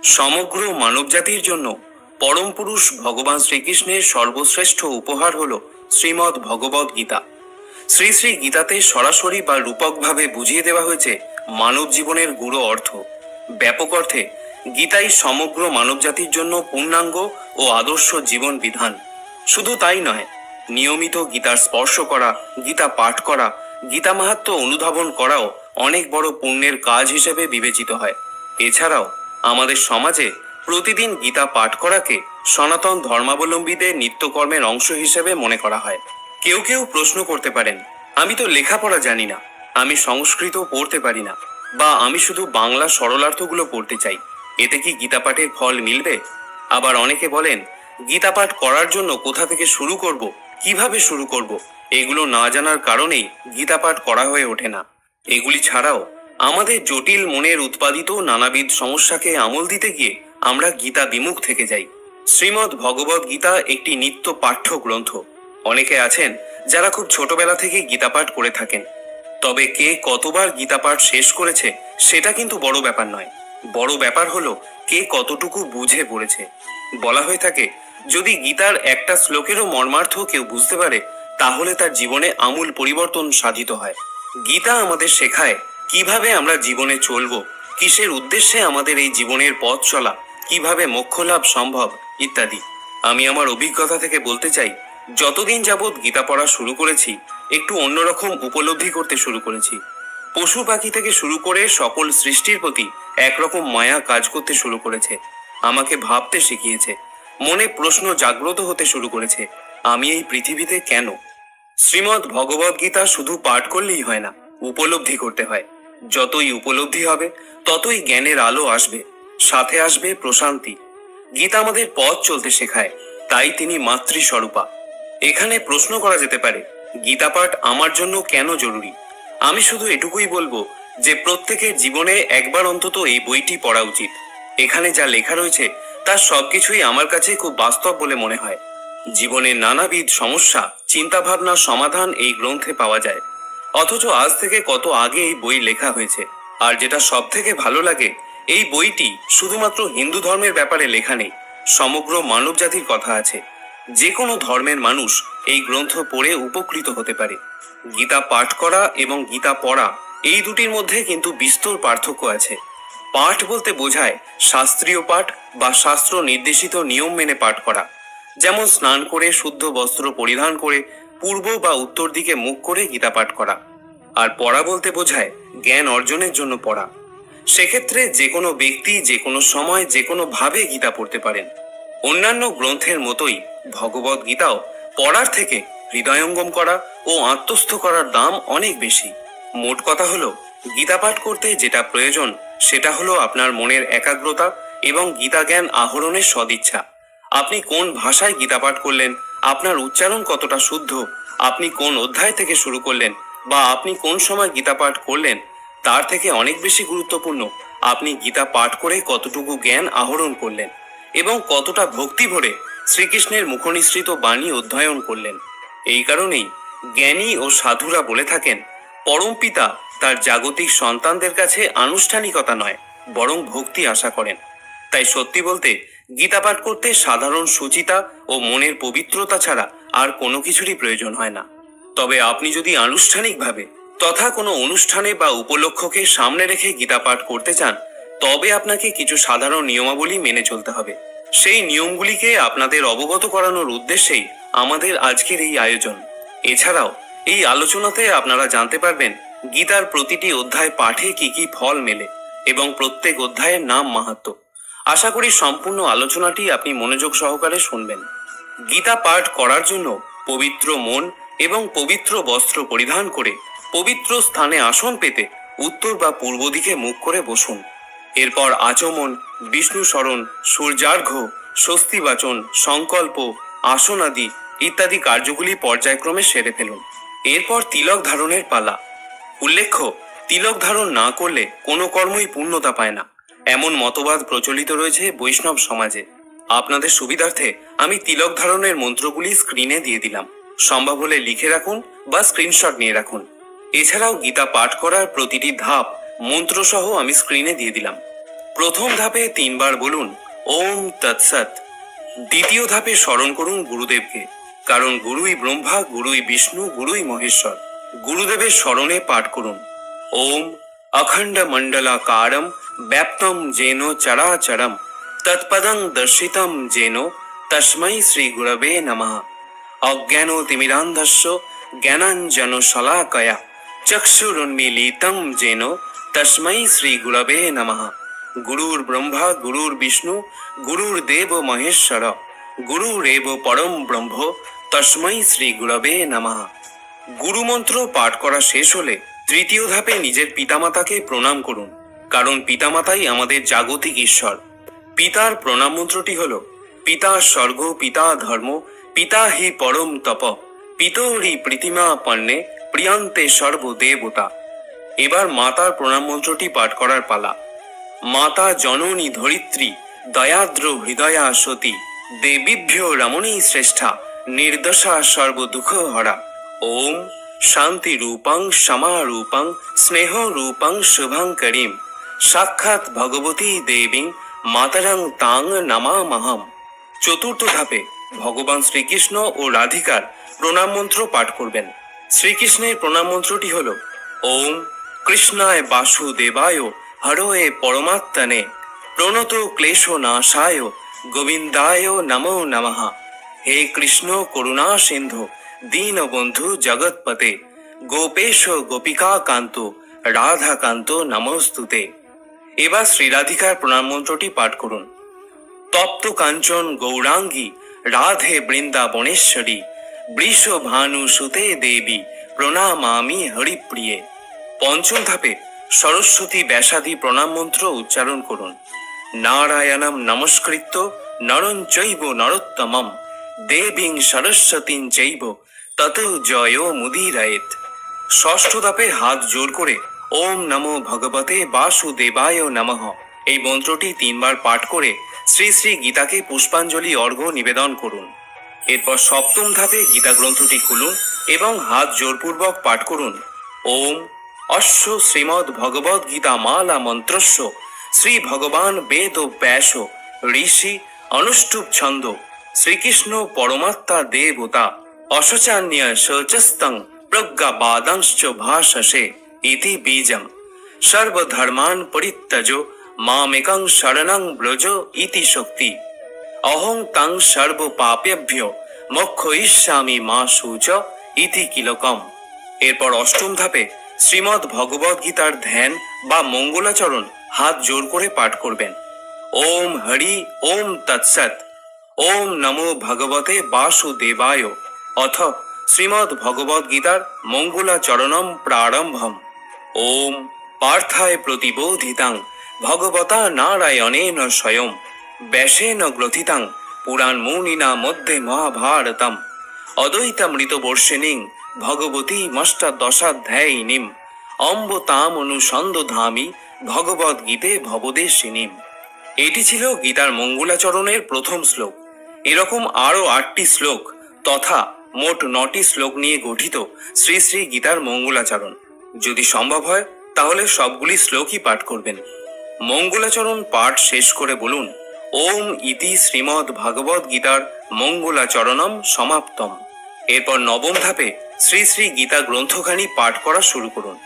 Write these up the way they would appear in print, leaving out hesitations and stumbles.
সমগ্র মানবজাতির জন্য পরম পুরুষ ভগবান শ্রীকৃষ্ণের সর্বশ্রেষ্ঠ উপহার হল শ্রীমদ্ ভগবদ গীতা। শ্রী শ্রী গীতাতে সরাসরি বা রূপকভাবে বুঝিয়ে দেওয়া হয়েছে মানব জীবনের গূঢ় অর্থ। ব্যাপক অর্থে গীতাই সমগ্র মানবজাতির জন্য পূর্ণাঙ্গ ও আদর্শ জীবন বিধান। শুধু তাই নয়, নিয়মিত গীতার স্পর্শ করা, গীতা পাঠ করা, গীতা মাহাত্ম্য অনুধাবন করাও অনেক বড় পুণ্যের কাজ হিসেবে বিবেচিত হয়। এছাড়াও আমাদের সমাজে প্রতিদিন গীতা পাঠ করাকে সনাতন ধর্মাবলম্বীদের নিত্যকর্মের অংশ হিসেবে মনে করা হয়। কেউ কেউ প্রশ্ন করতে পারেন, আমি তো লেখাপড়া জানি না, আমি সংস্কৃত পড়তে পারি না, বা আমি শুধু বাংলা সরলার্থগুলো পড়তে চাই, এতে কি গীতা পাঠের ফল মিলবে? আবার অনেকে বলেন, গীতা পাঠ করার জন্য কোথা থেকে শুরু করব, কিভাবে শুরু করব, এগুলো না জানার কারণেই গীতা পাঠ করা হয়ে ওঠে না। এগুলি ছাড়াও আমাদের জটিল মনের উৎপাদিত নানাবিধ সমস্যাকে আমল দিতে গিয়ে আমরা গীতা বিমুখ থেকে যাই। শ্রীমদ্ ভগবদ গীতা একটি নিত্য পাঠ্য গ্রন্থ। অনেকে আছেন যারা খুব ছোটবেলা থেকে গীতা পাঠ করে থাকেন, তবে কে কতবার গীতা পাঠ শেষ করেছে সেটা কিন্তু বড় ব্যাপার নয়। বড় ব্যাপার হলো কে কতটুকু বুঝে পড়েছে। বলা হয়ে থাকে, যদি গীতার একটা শ্লোকেরও মর্মার্থ কেউ বুঝতে পারে, তাহলে তার জীবনে আমূল পরিবর্তন সাধিত হয়। গীতা আমাদের শেখায় কিভাবে আমরা জীবনে চলবো, কিসের উদ্দেশ্যে আমাদের এই জীবনের পথ চলা, কিভাবে মোক্ষ লাভ সম্ভব ইত্যাদি। আমি আমার অভিজ্ঞতা থেকে বলতে চাই, যতদিন যাবৎ গীতা পড়া শুরু করেছি, একটু অন্যরকম উপলব্ধি করতে শুরু করেছি। পশু পাখি থেকে শুরু করে সকল সৃষ্টির প্রতি একরকম মায়া কাজ করতে শুরু করেছে। আমাকে ভাবতে শিখিয়েছে, মনে প্রশ্ন জাগ্রত হতে শুরু করেছে, আমি এই পৃথিবীতে কেন? শ্রীমদ্ ভগবদ গীতা শুধু পাঠ করলেই হয় না, উপলব্ধি করতে হয়। যতই উপলব্ধি হবে ততই জ্ঞানের আলো আসবে, সাথে আসবে প্রশান্তি। গীতা আমাদের পথ চলতে শেখায়, তাই তিনি মাতৃস্বরূপা। এখানে প্রশ্ন করা যেতে পারে, গীতা পাঠ আমার জন্য কেন জরুরি? আমি শুধু এটুকুই বলবো যে প্রত্যেকের জীবনে একবার অন্তত এই বইটি পড়া উচিত। এখানে যা লেখা রয়েছে তার সবকিছুই আমার কাছে খুব বাস্তব বলে মনে হয়। জীবনের নানাবিধ সমস্যা, চিন্তাভাবনার সমাধান এই গ্রন্থে পাওয়া যায়। অথচ আজ থেকে কত আগে এই বই লেখা হয়েছে। আর যেটা সব থেকে ভালো লাগে, এই বইটি শুধুমাত্র হিন্দু ধর্মের ব্যাপারে লেখা নেই, সমগ্র মানব জাতির কথা আছে। যে কোনো ধর্মের মানুষ এই গ্রন্থ পড়ে উপকৃত হতে পারে। গীতা পাঠ করা এবং গীতা পড়া, এই দুটির মধ্যে কিন্তু বিস্তর পার্থক্য আছে। পাঠ বলতে বোঝায় শাস্ত্রীয় পাঠ বা শাস্ত্র নির্দেশিত নিয়ম মেনে পাঠ করা, যেমন স্নান করে শুদ্ধ বস্ত্র পরিধান করে পূর্ব বা উত্তর দিকে মুখ করে গীতা পাঠ করা। আর পড়া বলতে বোঝায় জ্ঞান অর্জনের জন্য পড়া। সেক্ষেত্রে যে কোনো ব্যক্তি যে কোনো সময় যে কোনো ভাবে গীতা পড়তে পারেন। অন্যান্য গ্রন্থের মতোই ভগবদ গীতাও পড়ার থেকে হৃদয়ঙ্গম করা ও আত্মস্থ করার দাম অনেক বেশি। মোট কথা হলো, গীতা পাঠ করতে যেটা প্রয়োজন সেটা হলো আপনার মনের একাগ্রতা এবং গীতা জ্ঞান আহরণের সদিচ্ছা। আপনি কোন ভাষায় গীতা পাঠ করলেন, আপনার উচ্চারণ কতটা শুদ্ধ, আপনি কোন অধ্যায় থেকে শুরু করলেন, বা আপনি কোন সময় গীতা পাঠ করলেন, তার থেকে অনেক বেশি গুরুত্বপূর্ণ আপনি গীতা পাঠ করে কতটুকু জ্ঞান আহরণ করলেন এবং কতটা ভক্তি ভরে শ্রীকৃষ্ণের মুখনিসৃত বাণী অধ্যয়ন করলেন। এই কারণেই জ্ঞানী ও সাধুরা বলে থাকেন, পরম পিতা তার জাগতিক সন্তানদের কাছে আনুষ্ঠানিকতা নয়, বরং ভক্তি আশা করেন। তাই সত্যি বলতে গীতা পাঠ করতে সাধারণ সুচিতা ও মনের পবিত্রতা ছাড়া আর কোনো কিছুরই প্রয়োজন হয় না। তবে আপনি যদি আনুষ্ঠানিকভাবে তথা কোনো অনুষ্ঠানে বা উপলক্ষকে সামনে রেখে গীতা পাঠ করতে চান, তবে আপনাকে কিছু সাধারণ নিয়মাবলী মেনে চলতে হবে। সেই নিয়মগুলিকে আপনাদের অবগত করানোর উদ্দেশ্যেই আমাদের আজকের এই আয়োজন। এছাড়াও এই আলোচনাতে আপনারা জানতে পারবেন গীতার প্রতিটি অধ্যায় পাঠে কি কি ফল মেলে এবং প্রত্যেক অধ্যায়ের নাম মাহাত্ম্য। আশা করি সম্পূর্ণ আলোচনাটি আপনি মনোযোগ সহকারে শুনবেন। গীতা পাঠ করার জন্য পবিত্র মন এবং পবিত্র বস্ত্র পরিধান করে পবিত্র স্থানে আসন পেতে উত্তর বা পূর্ব দিকে মুখ করে বসুন। এরপর আচমন, বিষ্ণু স্মরণ, সূর্যার্ঘ্য, স্বস্তি বাচন, সংকল্প, আসন আদি ইত্যাদি কার্যগুলি পর্যায়ক্রমে সেরে ফেলুন। এরপর তিলক ধারণের পালা। উল্লেখ্য, তিলক ধারণ না করলে কোনো কর্মই পূর্ণতা পায় না, এমন মতবাদ প্রচলিত রয়েছে বৈষ্ণব সমাজে। আপনাদের সুবিধার্থে আমি তিলক ধারণের মন্ত্রগুলি স্ক্রিনে দিয়ে দিলাম, সম্ভব হলে লিখে রাখুন বা স্ক্রিনশট নিয়ে রাখুন। এছাড়াও গীতা পাঠ করার প্রতিটি ধাপ মন্ত্রসহ আমি স্ক্রিনে দিয়ে দিলাম। প্রথম ধাপে 3 বার বলুন ওম তৎসৎ। দ্বিতীয় ধাপে স্মরণ করুন গুরুদেবকে, কারণ গুরুই ব্রহ্মা, গুরুই বিষ্ণু, গুরুই মহেশ্বর। গুরুদেবের স্মরণে পাঠ করুন ওম অখণ্ড মণ্ডলাকারম ব্যাপ্তম যেন চরাচরম তৎপদং দর্শিতম যেন তস্मै শ্রী গুরবে নমঃ। অজ্ঞানতিমিরান্ধস্য জ্ঞানাঞ্জন শলাকয়া চক্ষুরুন্মীলিতং যেন তস্मै শ্রী গুরবে নমঃ। গুরুর ব্রহ্মা গুরুর বিষ্ণু গুরুর দেব মহেশ্বর গুরুরেব পরম ব্রহ্ম তস্मै শ্রী গুরবে নমঃ। গুরুমন্ত্র পাঠ করা শেষ হলে তৃতীয় ধাপে নিজের পিতামাতাকে প্রণাম করুন, কারণ পিতামাতাই আমাদের জাগতিক ঈশ্বর। পিতার প্রণাম মন্ত্রটি হল পিতা স্বর্গ পিতা ধর্ম পিতা হি পরম তপ পিতরি প্রীতিমা পণ্যে প্রিয়ান্তে সর্বদেবতা। এবার মাতার প্রণাম মন্ত্রটি পাঠ করার পালা। মাতা জননী ধরিত্রী দয়াদ্র হৃদয়া সতী দেবীভ্যো রমণী শ্রেষ্ঠা নির্দশা সর্বদুঃখ হরা। ওম শান্তি রূপং সমা রূপং স্নেহ রূপং শুভঙ্করীম সাক্ষাৎ ভগবতী দেবীং মাতরং তাং নমামহম। চতুর্থ ধাপে ভগবান শ্রীকৃষ্ণ ও রাধিকার প্রণাম মন্ত্র পাঠ করবেন। শ্রীকৃষ্ণের প্রণাম মন্ত্রটি হল ওম কৃষ্ণায় বাসুদেবায় হরয়ে পরমাত্মনে প্রণত ক্লেশ নাশায় গোবিন্দায় নমো নমঃ। হে কৃষ্ণ করুণা সিন্ধু দীনবন্ধু জগৎপতে গোপেশ গোপিকা কান্ত রাধাকান্ত নমস্তুতে। এবার শ্রীরাধিকার প্রণাম মন্ত্রটি পাঠ করুন। তপ্ত কাঞ্চন গৌরাঙ্গী রাধে বৃন্দাবনেশ্বরী বৃষভানু সুতে দেবী প্রণামামি হরিপ্রিয়ে। পঞ্চম ধাপে সরস্বতী ব্যাসাদি প্রণাম মন্ত্র উচ্চারণ করুন। নারায়ণম নমস্কৃত্য নরং চৈব নরোত্তমম দেবীং সরস্বতীং চৈব তত জয় মুদীরয়েৎ। ষষ্ঠ ধাপে হাত জোর করে ওম নমো ভগবতে বাসুদেবায় নমঃ এই মন্ত্রটি 3 বার পাঠ করে শ্রী শ্রী গীতাকে পুষ্পাঞ্জলি অর্ঘ্য নিবেদন করুন। এরপর সপ্তম ধাপে গীতা গ্রন্থটি খুলুন এবং হাত জোরপূর্বক পাঠ করুন ওম অশ্ব শ্রীমদ্ ভগবদ গীতা মালা মন্ত্রস্য শ্রী ভগবান বেদ ব্যাস ঋষি অনুষ্টুপ ছন্দ শ্রীকৃষ্ণ পরমাত্মা দেবতা অশচান্য শচস্তং প্রজ্ঞাবাদাংশ্চ ভাষসে ইতি বীজম সর্বধর্মান পরিত্যজ মামেকং শরণং ব্রজ ইতি শক্তি অহং তং সর্ব পাপেভ্যো মোক্ষয়িষ্যামি মা শুচ ইতি কিলকম। এরপর অষ্টম ধাপে শ্রীমদ্ ভগবদ গীতার ধ্যান বা মঙ্গলাচরণ হাত জোর করে পাঠ করবেন। ওম হরি ওম তৎসৎ ওম নমো ভগবতে বাসুদেবায় অথ শ্রীমদ্ ভগবদ গীতার মঙ্গলাচরণম প্রারম্ভম। ওম পার্থায় প্রতিবোধিতাং ভগবতা নারায়ণেন স্বয়ং ব্যাসেন গ্রথিতাং পুরাণ মুনিনা মধ্যে মহাভারতম অদ্বৈতামৃতবর্ষিণীং ভগবতী মষ্টাদশাধ্যায়িনীম অম্ব তাম অনুসন্ধধামি ভগবদ গীতে ভবদেশিনীম। এটি ছিল গীতার মঙ্গলাচরণের প্রথম শ্লোক। এরকম আরও 8টি শ্লোক তথা মোট 9টি শ্লোক নিয়ে গঠিত শ্রী শ্রী গীতার মঙ্গলাচরণ। যদি সম্ভব হয় তাহলে সবগুলি শ্লোকই পাঠ করবেন। মঙ্গলাচরণ পাঠ শেষ করে বলুন ওম ইতি শ্রীমদ্ ভগবদ গীতার মঙ্গলাচরণম সমাপ্তম। এরপর নবম ধাপে শ্রী শ্রী গীতা গ্রন্থখানি পাঠ করা শুরু করুন।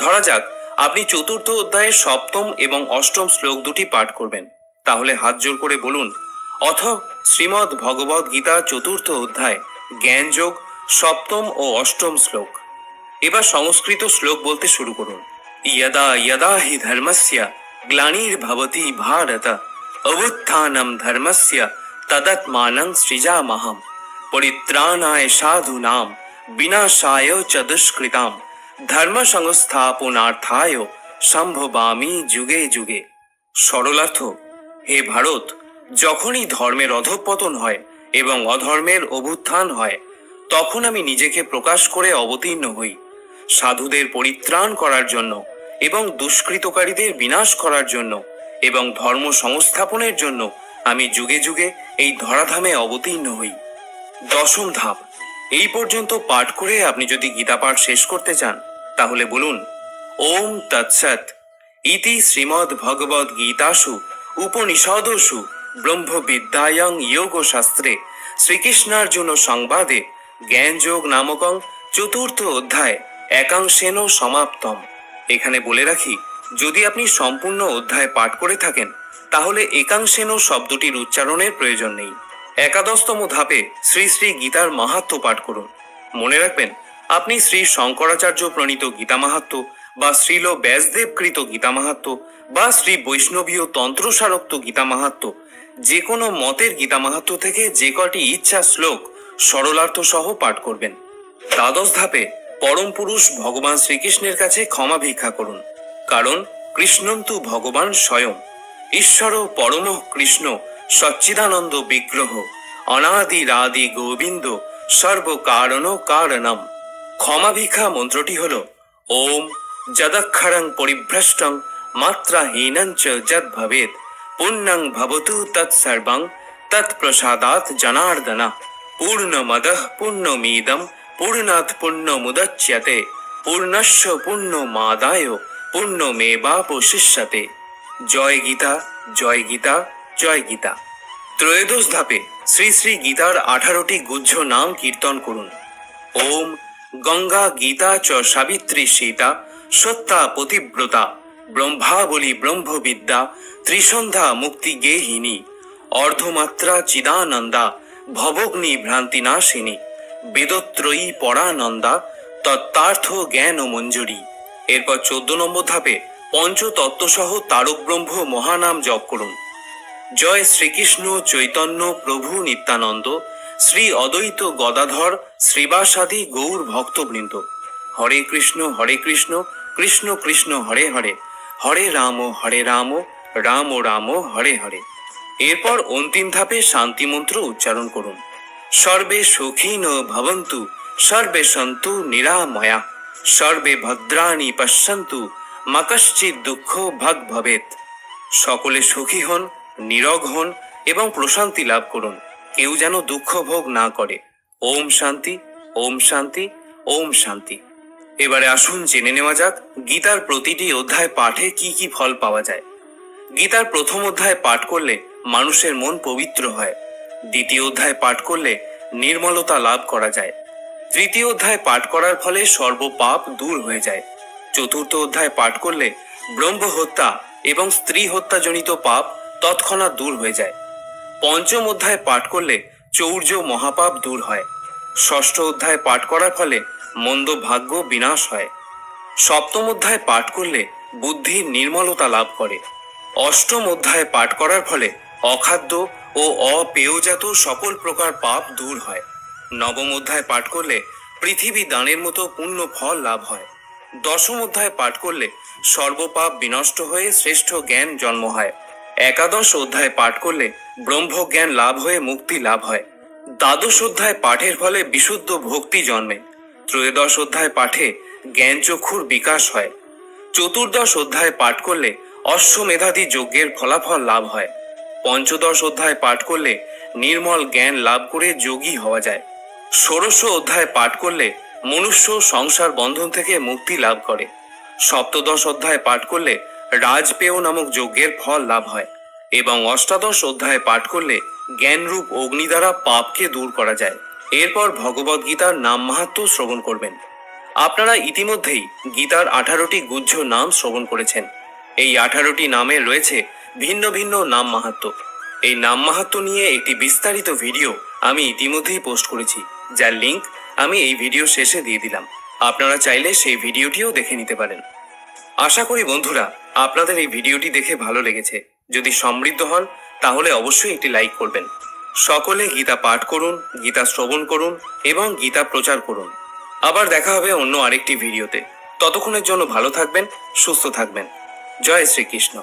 ধরা যাক আপনি চতুর্থ অধ্যায়ের সপ্তম এবং অষ্টম শ্লোক দুটি পাঠ করবেন, তাহলে হাত জোর করে বলুন অথ শ্রীমদ্ ভগবদ গীতা চতুর্থ অধ্যায় জ্ঞানযোগ সপ্তম ও অষ্টম শ্লোক। এবার সংস্কৃত শ্লোক বলতে শুরু করুন। यदा यदा हि धर्मस्य ग्लानिर्भवति भारत अभुत्थानं धर्मस्य तदात्मानं सृजाम्यहं परित्राणाय साधूनां विनाशाय च दुष्कृतां धर्म संस्थापनार्थाय সম্ভবামি যুগে যুগে। সরলার্থ, হে ভারত, যখনই ধর্মের অধঃপতন হয় এবং অধর্মের অভ্যুত্থান হয় তখন আমি নিজেকে প্রকাশ করে অবতীর্ণ হই সাধুদের পরিত্রাণ করার জন্য এবং দুষ্কৃতকারীদের বিনাশ করার জন্য এবং ধর্ম সংস্থাপনের জন্য আমি যুগে যুগে এই ধরাধামে অবতীর্ণ হই। দশম ধাপ। এই পর্যন্ত পাঠ করে আপনি যদি গীতা পাঠ শেষ করতে চান তাহলে বলুন ওম তৎসৎ। ইতি শ্রীমদ্ ভগবদ গীতাসু উপনিষদসু ব্রহ্মবিদ্যায়াং যোগশাস্ত্রে শ্রীকৃষ্ণার্জুন সংবাদে জ্ঞানযোগ নামকং চতুর্থ অধ্যায় একাংশেন সমাপ্তম। এখানে বলে রাখি, যদি আপনি সম্পূর্ণ অধ্যায় পাঠ করে থাকেন তাহলে একাংশেন শব্দটির উচ্চারণের প্রয়োজন নেই। একাদশতম ধাপে শ্রী শ্রী গীতার মাহাত্ম্য পাঠ করুন। মনে রাখবেন, আপনি শ্রী শঙ্করাচার্য প্রণীত গীতা মাহাত্ম্য বা শ্রীল ব্যাসদেব কৃত গীতা মাহাত্ম্য বা শ্রী বৈষ্ণবীয় তন্ত্রসারোক্ত গীতা মাহাত্ম্য, যে কোনো মতের গীতা মাহাত্ম্য থেকে যে কটি ইচ্ছা শ্লোক সরলার্থ সহ পাঠ করবেন। দ্বাদশ ধাপে পরম পুরুষ ভগবান শ্রীকৃষ্ণের কাছে ক্ষমা ভিক্ষা করুন, কারণ কৃষ্ণন্তু ভগবান স্বয়ং ঈশ্বর পরম কৃষ্ণ সচ্চিদানন্দ বিগ্রহ অনাদিরাদি গোবিন্দ সর্বকারণ কারণম। ক্ষমা ভিক্ষা মন্ত্রটি হল ওম যদক্ষরং পরিভ্রষ্টং মাত্রাহীনং চ যদ ভবেৎ পুণ্যং ভবতু তৎসর্বং তৎপ্রসাদাৎ জনার্দন পূর্ণমদঃ পূর্ণমিদং পূর্ণাৎ পূর্ণমুদচ্যতে পূর্ণস্য পূর্ণমাদায় পূর্ণমেবাবশিষ্যতে। জয় গীতা, জয় গীতা, জয় গীতা। ত্রয়োদশ ধাপে শ্রী শ্রী গীতার 18টি গুহ্য নাম কীর্তন করুন। ওম গঙ্গা গীতা চ সাবিত্রী সীতা সত্যা পতিব্রতা ব্রহ্মাবলী ব্রহ্মবিদ্যা ত্রিসন্ধ্যা মুক্তি গেহিনী অর্ধমাত্রা চিদানন্দা ভবগ্নি ভ্রান্তিনাশিনী বেদত্রয়ী পরানন্দা তত্ত্বার্থ জ্ঞান ও মঞ্জুরি। এরপর 14 নম্বর ধাপে পঞ্চতত্ত্ব সহ তারক ব্রহ্ম মহানাম জপ করুন। জয় শ্রীকৃষ্ণ চৈতন্য প্রভু নিত্যানন্দ শ্রী অদ্বৈত গদাধর শ্রীবাসাদি গৌর ভক্তবৃন্দ। হরে কৃষ্ণ কৃষ্ণ কৃষ্ণ হরে হরে, হরে রাম রাম রাম হরে হরে। এরপর অন্তিম ধাপে শান্তি মন্ত্র উচ্চারণ করুন। সর্বে সুখীন ভবন্তু সর্বে সন্তু নিরাময়া সর্বে ভদ্রাণি পশ্যন্তু মা কশ্চিৎ দুঃখ ভাগ ভবেৎ। সকলে সুখী হন, নীরোগ হন এবং প্রশান্তি লাভ করুন, কেউ যেন দুঃখ ভোগ না করে। ওম শান্তি, ওম শান্তি, ওম শান্তি। এবারে আসুন জেনে নেওয়া যাক গীতার প্রতিটি অধ্যায় পাঠে কি কি ফল পাওয়া যায়। গীতার প্রথম অধ্যায় পাঠ করলে মানুষের মন পবিত্র হয়। দ্বিতীয় অধ্যায় পাঠ করলে নির্মলতা লাভ করা যায়। তৃতীয় অধ্যায় পাঠ করার ফলে সর্বপাপ দূর হয়ে যায়। চতুর্থ অধ্যায় পাঠ করলে ব্রহ্ম হত্যা এবং স্ত্রী হত্যাজনিত পাপ তৎক্ষণাৎ দূর হয়ে যায়। পঞ্চম অধ্যায় পাঠ করলে চৌর্য মহাপাপ দূর হয়। ষষ্ঠ অধ্যায় পাঠ করার ফলে মন্দ ভাগ্য বিনাশ হয়। সপ্তম অধ্যায় পাঠ করলে বুদ্ধির নির্মলতা লাভ করে। অষ্টম অধ্যায় পাঠ করার ফলে অখাদ্য ও অপেয়জাত সকল প্রকার পাপ দূর হয়। নবম অধ্যায় পাঠ করলে পৃথিবী দানের মতো পুণ্য ফল লাভ হয়। দশম অধ্যায় পাঠ করলে সর্বপাপ বিনষ্ট হয়ে শ্রেষ্ঠ জ্ঞান জন্ম হয়। একাদশ অধ্যায় পাঠ করলে ব্রহ্মজ্ঞান লাভ হয়ে মুক্তি লাভ হয়। দ্বাদশ অধ্যায় পাঠের ফলে বিশুদ্ধ ভক্তি জন্মে। ত্রয়োদশ অধ্যায় পাঠে জ্ঞান চক্ষুর বিকাশ হয়। চতুর্দশ অধ্যায় পাঠ করলে অশ্বমেধাদি যজ্ঞের ফলাফল লাভ হয়। পঞ্চদশ অধ্যায় পাঠ করলে নির্মল জ্ঞান লাভ করে যোগী হওয়া যায়। ষোড়শ অধ্যায় পাঠ করলে মনুষ্য সংসার বন্ধন থেকে মুক্তি লাভ করে। সপ্তদশ অধ্যায় পাঠ করলে রাজপেয় নামক যজ্ঞের ফল লাভ হয় এবং অষ্টাদশ অধ্যায় পাঠ করলে জ্ঞানরূপ অগ্নি দ্বারা পাপকে দূর করা যায়। এরপর ভগবদ গীতার নাম মাহাত্ম্য শ্রবণ করবেন। আপনারা ইতিমধ্যেই গীতার 18টি গুহ্য নাম শ্রবণ করেছেন। এই 18টি নামে রয়েছে ভিন্ন ভিন্ন নাম মাহাত্ম্য। এই নাম মাহাত্ম্য নিয়ে একটি বিস্তারিত ভিডিও আমি ইতিমধ্যেই পোস্ট করেছি, যার লিংক আমি এই ভিডিও শেষে দিয়ে দিলাম। আপনারা চাইলে সেই ভিডিওটিও দেখে নিতে পারেন। আশা করি বন্ধুরা আপনাদের এই ভিডিওটি দেখে ভালো লেগেছে। যদি সমৃদ্ধ হন তাহলে অবশ্যই একটি লাইক করবেন। সকলে গীতা পাঠ করুন, গীতা শ্রবণ করুন এবং গীতা প্রচার করুন। আবার দেখা হবে অন্য আরেকটি ভিডিওতে। ততক্ষণের জন্য ভালো থাকবেন, সুস্থ থাকবেন। জয় শ্রীকৃষ্ণ।